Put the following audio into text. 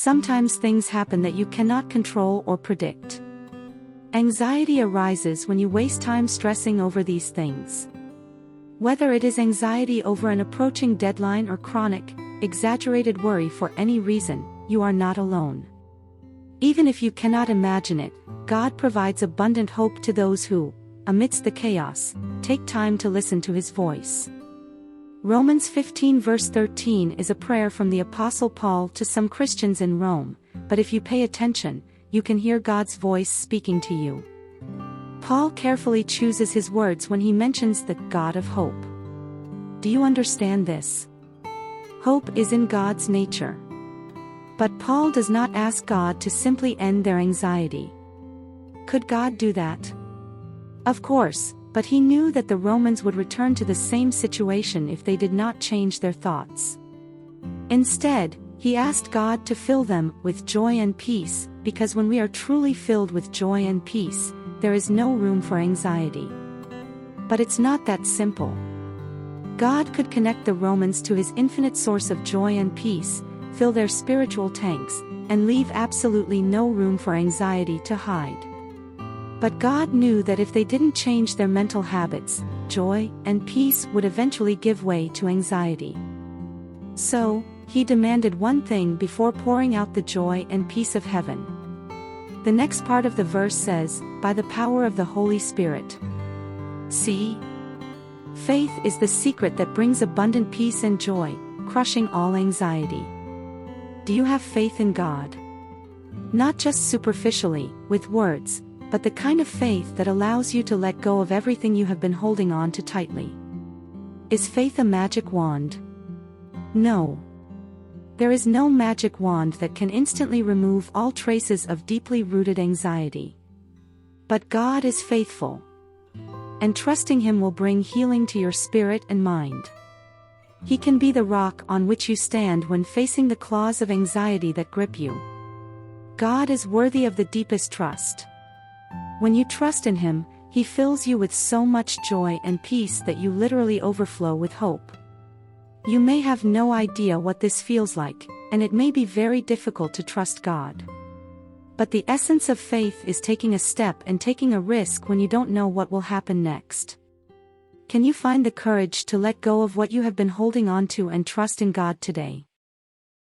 Sometimes things happen that you cannot control or predict. Anxiety arises when you waste time stressing over these things. Whether it is anxiety over an approaching deadline or chronic, exaggerated worry for any reason, you are not alone. Even if you cannot imagine it, God provides abundant hope to those who, amidst the chaos, take time to listen to His voice. Romans 15 verse 13 is a prayer from the Apostle Paul to some Christians in Rome, but if you pay attention, you can hear God's voice speaking to you. Paul carefully chooses his words when he mentions the God of hope. Do you understand this? Hope is in God's nature. But Paul does not ask God to simply end their anxiety. Could God do that? Of course, but he knew that the Romans would return to the same situation if they did not change their thoughts. Instead, he asked God to fill them with joy and peace, because when we are truly filled with joy and peace, there is no room for anxiety. But it's not that simple. God could connect the Romans to His infinite source of joy and peace, fill their spiritual tanks, and leave absolutely no room for anxiety to hide. But God knew that if they didn't change their mental habits, joy and peace would eventually give way to anxiety. So, He demanded one thing before pouring out the joy and peace of heaven. The next part of the verse says, by the power of the Holy Spirit. See? Faith is the secret that brings abundant peace and joy, crushing all anxiety. Do you have faith in God? Not just superficially, with words, but the kind of faith that allows you to let go of everything you have been holding on to tightly. Is faith a magic wand? No. There is no magic wand that can instantly remove all traces of deeply rooted anxiety. But God is faithful. And trusting Him will bring healing to your spirit and mind. He can be the rock on which you stand when facing the claws of anxiety that grip you. God is worthy of the deepest trust. When you trust in Him, He fills you with so much joy and peace that you literally overflow with hope. You may have no idea what this feels like, and it may be very difficult to trust God. But the essence of faith is taking a step and taking a risk when you don't know what will happen next. Can you find the courage to let go of what you have been holding on to and trust in God today?